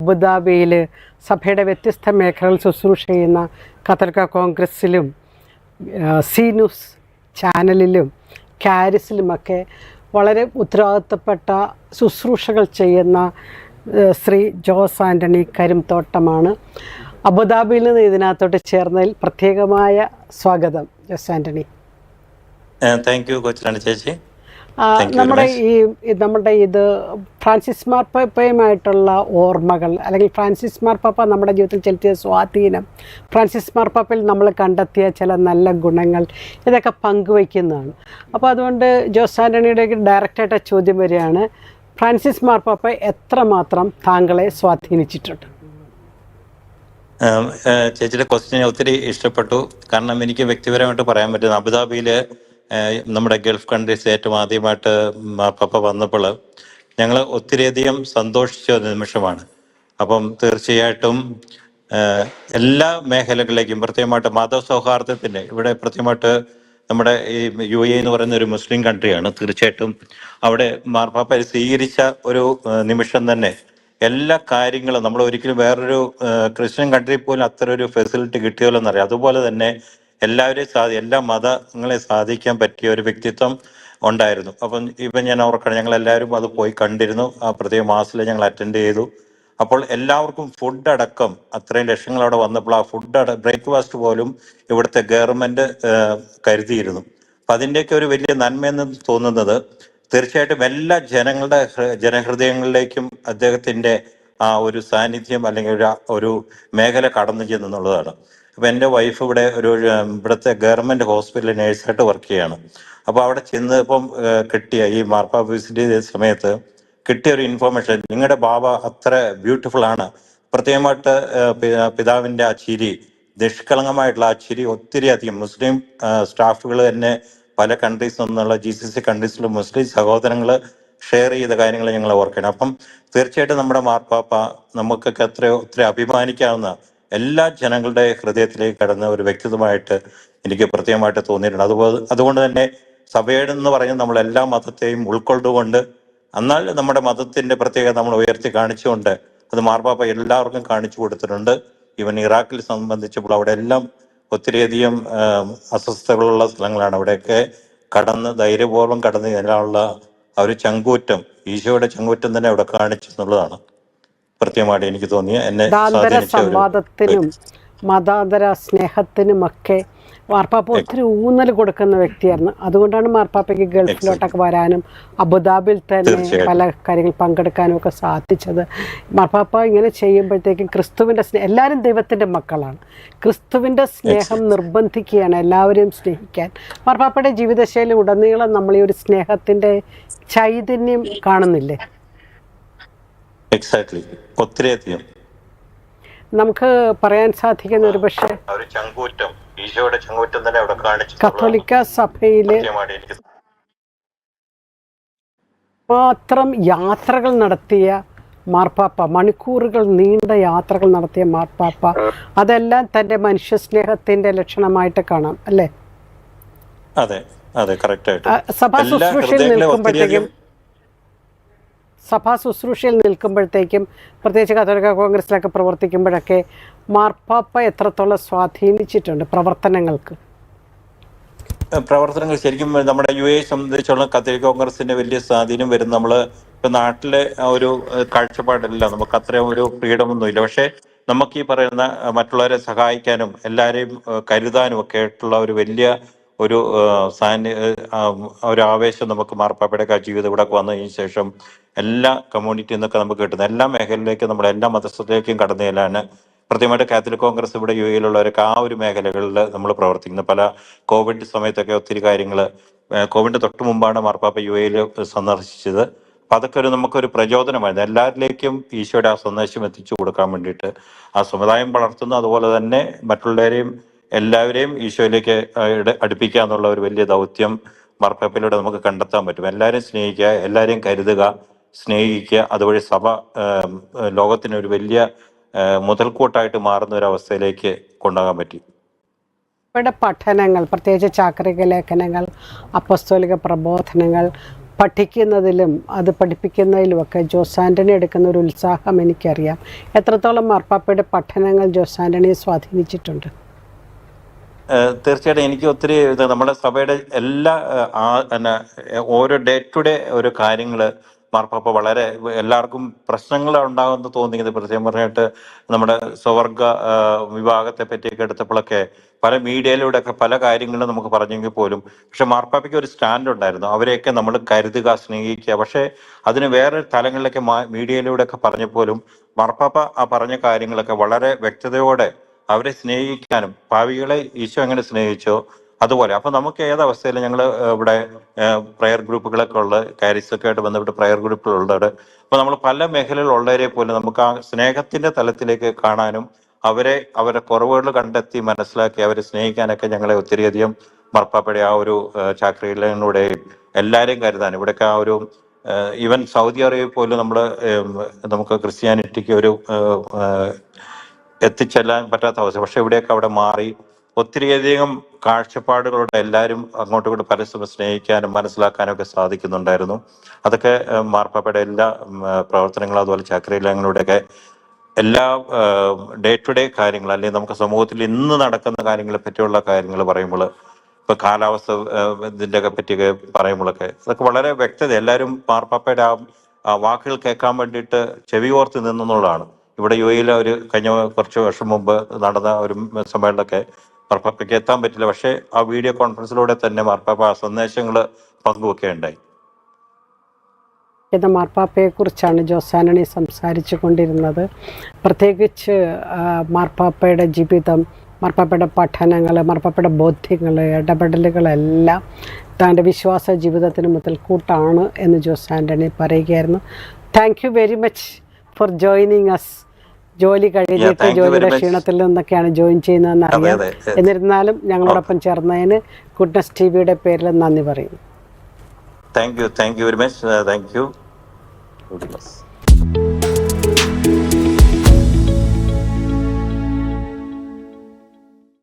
അബുദാബിയിൽ സഭയുടെ വ്യത്യസ്ത മേഖലകൾ ശുശ്രൂഷ ചെയ്യുന്ന കത്തോലിക്ക കോൺഗ്രസ്സിലും സി ന്യൂസ് ചാനലിലും കാരിസിലുമൊക്കെ വളരെ ഉത്തരവാദിത്തപ്പെട്ട ശുശ്രൂഷകൾ ചെയ്യുന്ന ശ്രീ ജോസ് ആൻ്റണി കരിംതോട്ടമാണ്. അബുദാബിയിൽ നിന്ന് ഇതിനകത്തോട്ട് ചേർന്നതിൽ പ്രത്യേകമായ സ്വാഗതം ജോസ് ആൻ്റണി. താങ്ക് യു കൊച്ചിലാണ് ചേച്ചി. നമ്മുടെ ഇത് ഫ്രാൻസിസ് മാർപ്പാപ്പയുമായിട്ടുള്ള ഓർമ്മകൾ, അല്ലെങ്കിൽ ഫ്രാൻസിസ് മാർപ്പാപ്പ നമ്മുടെ ജീവിതത്തിൽ ചെലുത്തിയ സ്വാധീനം, ഫ്രാൻസിസ് മാർപ്പാപ്പയിൽ നമ്മൾ കണ്ടെത്തിയ ചില നല്ല ഗുണങ്ങൾ, ഇതൊക്കെ പങ്കുവയ്ക്കുന്നതാണ്. അപ്പോൾ അതുകൊണ്ട് ജോസ് ആൻ്റണിയുടെ ഡയറക്റ്റായിട്ട് ചോദ്യം വരികയാണ്, ഫ്രാൻസിസ് മാർപ്പാപ്പ എത്രമാത്രം താങ്കളെ സ്വാധീനിച്ചിട്ടുണ്ട്? ചേച്ചിയുടെ ക്വസ്റ്റ്യൻ ഒത്തിരി ഇഷ്ടപ്പെട്ടു. കാരണം എനിക്ക് വ്യക്തിപരമായിട്ട് പറയാൻ പറ്റുന്ന, അബുദാബിയിൽ നമ്മുടെ ഗൾഫ് കൺട്രീസ് ഏറ്റവും ആദ്യമായിട്ട് മാർപ്പാപ്പ വന്നപ്പോൾ ഞങ്ങൾ ഒത്തിരിയധികം സന്തോഷിച്ച ഒരു നിമിഷമാണ്. അപ്പം തീർച്ചയായിട്ടും എല്ലാ മേഖലകളിലേക്കും, പ്രത്യേകമായിട്ട് മതസൗഹാർദ്ദത്തിൻ്റെ, ഇവിടെ പ്രത്യേകമായിട്ട് നമ്മുടെ ഈ UAE എന്ന് പറയുന്ന ഒരു മുസ്ലിം കൺട്രിയാണ്. തീർച്ചയായിട്ടും അവിടെ മാർപ്പാപ്പ സ്വീകരിച്ച ഒരു നിമിഷം തന്നെ എല്ലാ കാര്യങ്ങളും നമ്മൾ ഒരിക്കലും വേറൊരു ക്രിസ്ത്യൻ കൺട്രിയിൽ പോലും അത്ര ഒരു ഫെസിലിറ്റി കിട്ടിയല്ലോ എന്നറിയാം. അതുപോലെ തന്നെ എല്ലാവരെയും എല്ലാ മതങ്ങളെ സാധിക്കാൻ പറ്റിയ ഒരു വ്യക്തിത്വം ഉണ്ടായിരുന്നു. അപ്പം ഇപ്പം ഞാൻ ഓർക്കണം, ഞങ്ങൾ എല്ലാവരും അത് പോയി കണ്ടിരുന്നു. ആ പ്രത്യേക മാസത്തിൽ ഞങ്ങൾ അറ്റൻഡ് ചെയ്തു. അപ്പോൾ എല്ലാവർക്കും ഫുഡ് അടക്കം അത്രയും ലക്ഷങ്ങൾ അവിടെ വന്നപ്പോൾ ആ ബ്രേക്ക്ഫാസ്റ്റ് പോലും ഇവിടുത്തെ ഗവൺമെന്റ് കരുതിയിരുന്നു. അപ്പം അതിൻ്റെയൊക്കെ ഒരു വലിയ നന്മയെന്ന് തോന്നുന്നത് തീർച്ചയായിട്ടും എല്ലാ ജനഹൃദയങ്ങളിലേക്കും അദ്ദേഹത്തിന്റെ ആ ഒരു സാന്നിധ്യം അല്ലെങ്കിൽ ഒരു മേഖല കടന്നു ചെന്നുള്ളതാണ്. അപ്പം എൻ്റെ വൈഫ് ഇവിടുത്തെ ഗവൺമെന്റ് ഹോസ്പിറ്റലിൽ നേഴ്സായിട്ട് വർക്ക് ചെയ്യാണ്. അപ്പോൾ അവിടെ ചെന്നപ്പം കിട്ടിയ ഈ മാർപ്പാപ്പ വിസിറ്റ് ചെയ്ത സമയത്ത് കിട്ടിയ ഒരു ഇൻഫോർമേഷൻ, നിങ്ങളുടെ ബാബ അത്ര ബ്യൂട്ടിഫുൾ ആണ്. പ്രത്യേകമായിട്ട് പിതാവിന്റെ ആ ചിരി, നിഷ്കളങ്കമായിട്ടുള്ള ആ ചിരി ഒത്തിരി അധികം മുസ്ലിം സ്റ്റാഫുകൾ തന്നെ പല കൺട്രീസിൽ നിന്നുള്ള GCC കൺട്രീസിലും മുസ്ലിം സഹോദരങ്ങൾ ഷെയർ ചെയ്ത കാര്യങ്ങൾ ഞങ്ങൾ ഓർക്കണം. അപ്പം തീർച്ചയായിട്ടും നമ്മുടെ മാർപ്പാപ്പ നമുക്കൊക്കെ ഒത്തിരി അഭിമാനിക്കാവുന്ന, എല്ലാ ജനങ്ങളുടെ ഹൃദയത്തിലേക്ക് കടന്ന ഒരു വ്യക്തിത്വമായിട്ട് എനിക്ക് പ്രത്യേകമായിട്ട് തോന്നിയിട്ടുണ്ട്. അതുകൊണ്ട് തന്നെ സഭയെന്ന് പറയുന്നത് നമ്മൾ എല്ലാ മതത്തെയും ഉൾക്കൊണ്ടുകൊണ്ട്, എന്നാൽ നമ്മുടെ മതത്തിന്റെ പ്രത്യേകത നമ്മൾ ഉയർത്തി കാണിച്ചുകൊണ്ട് അത് മാർപ്പാപ്പ എല്ലാവർക്കും കാണിച്ചു കൊടുത്തിട്ടുണ്ട്. ഈവൻ ഇറാഖിൽ സംബന്ധിച്ചപ്പോൾ അവിടെ എല്ലാം ഒത്തിരിയധികം അസ്വസ്ഥതകളുള്ള സ്ഥലങ്ങളാണ്. അവിടെയൊക്കെ ധൈര്യപൂർവ്വം കടന്ന് ചെല്ലാനുള്ള ആ ഒരു ചങ്കൂറ്റം, ഈശോയുടെ ചങ്കൂറ്റം തന്നെ അവിടെ കാണിച്ചു എന്നുള്ളതാണ് പ്രത്യേകമായിട്ട് എനിക്ക് തോന്നിയ, എന്നെ സംവാദത്തിനും മതാന്തര സ്നേഹത്തിനുമൊക്കെ മാർപ്പാപ്പ ഒത്തിരി ഊന്നൽ കൊടുക്കുന്ന വ്യക്തിയായിരുന്നു. അതുകൊണ്ടാണ് മാർപ്പാപ്പയ്ക്ക് ഗൾഫിലോട്ടൊക്കെ വരാനും അബുദാബിയിൽ തന്നെ പല കാര്യങ്ങൾ പങ്കെടുക്കാനും ഒക്കെ സാധിച്ചത്. മാർപ്പാപ്പ ഇങ്ങനെ ചെയ്യുമ്പോഴത്തേക്കും ക്രിസ്തുവിൻ്റെ എല്ലാവരും ദൈവത്തിൻ്റെ മക്കളാണ്. ക്രിസ്തുവിൻ്റെ സ്നേഹം നിർബന്ധിക്കുകയാണ് എല്ലാവരെയും സ്നേഹിക്കാൻ. മാർപ്പാപ്പയുടെ ജീവിതശൈലി ഉടനീളം നമ്മൾ ഈ ഒരു സ്നേഹത്തിൻ്റെ ചൈതന്യം കാണുന്നില്ലേ? എക്സാക്ട്ലി. ഒത്തിരിയധികം നമുക്ക് പറയാൻ സാധിക്കുന്ന ഒരു പക്ഷേ കത്തോലിക്ക സഭയില് മാത്രം യാത്രകൾ നടത്തിയ മാർപ്പാപ്പ, മണിക്കൂറുകൾ നീണ്ട യാത്രകൾ നടത്തിയ മാർപ്പാപ്പ, അതെല്ലാം തന്റെ മനുഷ്യസ്നേഹത്തിന്റെ ലക്ഷണമായിട്ട് കാണാം അല്ലേ? അതെ അതെ, കറക്റ്റ് ആയിട്ട്. സഭാ ശുശ്രൂഷയിൽ നിൽക്കുമ്പോഴത്തേക്കും പ്രത്യേകിച്ച് കത്തോലിക്ക കോൺഗ്രസിലൊക്കെ പ്രവർത്തിക്കുമ്പോഴൊക്കെ മാർപ്പാപ്പ എത്രത്തോളം സ്വാധീനിച്ചിട്ടുണ്ട് പ്രവർത്തനങ്ങൾ? ശരിക്കും നമ്മുടെ UAE സംബന്ധിച്ചുള്ള കത്തോലിക്ക കോൺഗ്രസിന്റെ വലിയ സ്വാധീനം വരും. നമ്മള് ഇപ്പൊ നാട്ടിലെ ഒരു കാഴ്ചപ്പാടില്ല, നമുക്ക് അത്രയും ഒരു ഫ്രീഡം ഒന്നുമില്ല. പക്ഷെ നമുക്ക് ഈ പറയുന്ന മറ്റുള്ളവരെ സഹായിക്കാനും എല്ലാവരെയും കരുതാനും ഒക്കെ ആയിട്ടുള്ള ഒരു വലിയ ഒരു ആവേശം നമുക്ക് മാർപ്പാപ്പയുടെ ജീവിതം ഇവിടെ വന്നതിന് ശേഷം എല്ലാ കമ്മ്യൂണിറ്റിയിൽ നിന്നൊക്കെ നമുക്ക് കിട്ടുന്ന എല്ലാ മേഖലയിലേക്കും, നമ്മുടെ എല്ലാ മതസ്ഥത്തിലേക്കും കടന്നു ചെല്ലാന് പ്രത്യേകമായിട്ട് കാത്തലിക് കോൺഗ്രസ് ഇവിടെ UAE-യിലുള്ളവരൊക്കെ ആ ഒരു മേഖലകളിൽ നമ്മൾ പ്രവർത്തിക്കുന്നു. പല കോവിഡ് സമയത്തൊക്കെ ഒത്തിരി കാര്യങ്ങൾ, കോവിഡിന് തൊട്ട് മുമ്പാണ് മാർപ്പാപ്പ UAE-യിൽ സന്ദർശിച്ചത്. അപ്പം അതൊക്കെ നമുക്കൊരു പ്രചോദനമായിരുന്നു. എല്ലാവരിലേക്കും ഈശോയുടെ ആ സന്ദേശം എത്തിച്ചു കൊടുക്കാൻ വേണ്ടിയിട്ട് ആ സമുദായം വളർത്തുന്നു. അതുപോലെ തന്നെ മറ്റുള്ളവരെയും എല്ലാവരെയും ഈശോയിലേക്ക് അടുപ്പിക്കുക എന്നുള്ള ഒരു വലിയ ദൗത്യം മാർപ്പാപ്പയിലൂടെ നമുക്ക് കണ്ടെത്താൻ പറ്റും. എല്ലാവരെയും സ്നേഹിക്കുക, എല്ലാവരെയും കരുതുക, സ്നേഹിക്കുക. അതുവഴി സഭ ലോകത്തിന് ഒരു വലിയ മുതൽക്കൂട്ടായിട്ട് മാറുന്ന ഒരു അവസ്ഥയിലേക്ക് കൊണ്ടുപോകാൻ പറ്റി. പഠനങ്ങൾ, പ്രത്യേകിച്ച് ചാക്രിക ലേഖനങ്ങൾ, അപ്പസ്തോലിക പ്രബോധനങ്ങൾ, പഠിക്കുന്നതിലും അത് പഠിപ്പിക്കുന്നതിലുമൊക്കെ ജോസ് ആൻ്റണി എടുക്കുന്ന ഒരു ഉത്സാഹം എനിക്കറിയാം. എത്രത്തോളം മാർപ്പാപ്പയുടെ പഠനങ്ങൾ ജോസ് ആൻ്റണിയെ സ്വാധീനിച്ചിട്ടുണ്ട്? തീർച്ചയായിട്ടും എനിക്ക് ഒത്തിരി നമ്മുടെ സഭയുടെ എല്ലാ ഓരോ ഡേ ടു ഡേ ഒരു കാര്യങ്ങൾ മാർപ്പാപ്പ വളരെ എല്ലാവർക്കും പ്രശ്നങ്ങൾ ഉണ്ടാകുമെന്ന് തോന്നിയത് പ്രത്യേകം പറഞ്ഞിട്ട് നമ്മുടെ സ്വവർഗ വിഭാഗത്തെ പറ്റിയൊക്കെ എടുത്തപ്പോഴൊക്കെ പല മീഡിയയിലൂടെയൊക്കെ പല കാര്യങ്ങളും നമുക്ക് പറഞ്ഞെങ്കിൽ പോലും പക്ഷെ മാർപ്പാപ്പയ്ക്ക് ഒരു സ്റ്റാൻഡ് ഉണ്ടായിരുന്നു. അവരെയൊക്കെ നമ്മൾ കരുതുക, സ്നേഹിക്കുക. പക്ഷെ അതിന് വേറെ തലങ്ങളിലൊക്കെ മീഡിയയിലൂടെയൊക്കെ പറഞ്ഞപ്പോലും മാർപ്പാപ്പ ആ പറഞ്ഞ കാര്യങ്ങളൊക്കെ വളരെ വ്യക്തതയോടെ അവരെ സ്നേഹിക്കാനും പാവികളെ ഈശോ എങ്ങനെ സ്നേഹിച്ചോ അതുപോലെ. അപ്പൊ നമുക്ക് ഏതവസ്ഥയിലും ഞങ്ങൾ ഇവിടെ പ്രയർ ഗ്രൂപ്പുകളൊക്കെ ഉള്ള കാരിസൊക്കെ ആയിട്ട് ബന്ധപ്പെട്ട് പ്രയർ ഗ്രൂപ്പുകളുള്ളത്. അപ്പൊ നമ്മൾ പല മേഖലയിലുള്ളവരെ പോലും നമുക്ക് ആ സ്നേഹത്തിന്റെ തലത്തിലേക്ക് കാണാനും അവരുടെ കുറവുകൾ കണ്ടെത്തി മനസ്സിലാക്കി അവരെ സ്നേഹിക്കാനൊക്കെ ഞങ്ങളെ ഒത്തിരിയധികം മാർപ്പാപ്പയുടെ ആ ഒരു ചാക്രിയിലൂടെയും എല്ലാവരെയും കരുതാൻ ഇവിടെയൊക്കെ ആ ഒരു ഈവൻ സൗദി അറേബ്യ പോലും നമുക്ക് ക്രിസ്ത്യാനിറ്റിക്ക് ഒരു എത്തിച്ചെല്ലാൻ പറ്റാത്ത അവസ്ഥ. പക്ഷെ ഇവിടെയൊക്കെ അവിടെ മാറി ഒത്തിരിയധികം കാഴ്ചപ്പാടുകളുടെ എല്ലാവരും അങ്ങോട്ടും ഇങ്ങോട്ടും പരസ്പരം സ്നേഹിക്കാനും മനസ്സിലാക്കാനും ഒക്കെ സാധിക്കുന്നുണ്ടായിരുന്നു. അതൊക്കെ മാർപ്പാപ്പയുടെ എല്ലാ പ്രവർത്തനങ്ങളും അതുപോലെ ചാക്രിയിലൂടെയൊക്കെ എല്ലാ ഡേ ടു ഡേ കാര്യങ്ങൾ അല്ലെങ്കിൽ നമുക്ക് സമൂഹത്തിൽ ഇന്ന് നടക്കുന്ന കാര്യങ്ങളെ പറ്റിയുള്ള കാര്യങ്ങൾ പറയുമ്പോൾ ഇപ്പൊ കാലാവസ്ഥ ഇതിൻ്റെയൊക്കെ പറ്റിയൊക്കെ പറയുമ്പോഴൊക്കെ അതൊക്കെ വളരെ വ്യക്തത എല്ലാവരും മാർപ്പാപ്പയുടെ ആ വാക്കുകൾ കേൾക്കാൻ വേണ്ടിയിട്ട് ചെവി ഓർത്ത് നിന്നുള്ളതാണ്. ഇവിടെ UAE ഒരു കഴിഞ്ഞ കുറച്ച് വർഷം മുമ്പ് നടന്ന ഒരു സമ്മേളനമൊക്കെ മാർപ്പാപ്പയ്ക്ക് എത്താൻ പറ്റില്ല. പക്ഷേ ആ വീഡിയോ കോൺഫറൻസിലൂടെ തന്നെ മാർപ്പാപ്പ ആ സന്ദേശങ്ങൾ പങ്കുവെക്കുകയുണ്ടായി. മാർപ്പാപ്പയെക്കുറിച്ചാണ് ജോസ് ആൻ്റണി സംസാരിച്ചു കൊണ്ടിരുന്നത്. പ്രത്യേകിച്ച് മാർപ്പാപ്പയുടെ ജീവിതം, മാർപ്പാപ്പയുടെ പഠനങ്ങൾ, മാർപ്പാപ്പയുടെ ബോധ്യങ്ങൾ, ഇടപെടലുകളെല്ലാം തൻ്റെ വിശ്വാസ ജീവിതത്തിന് മുതൽക്കൂട്ടാണ് എന്ന് ജോസ് ആൻ്റണി പറയുകയായിരുന്നു. Thank you very much for joining us. ജോലി കഴിഞ്ഞിട്ട് ജോലിയുടെ ക്ഷീണത്തിൽ നിന്നൊക്കെയാണ് ജോയിൻ ചെയ്യുന്നതെന്ന് അറിയാം. എന്നിരുന്നാലും ഞങ്ങളോടൊപ്പം ചേർന്നതിന് ഗുഡ്നസ് TVയുടെ പേരിൽ നന്ദി പറയുന്നു. Thank you very much. Thank you.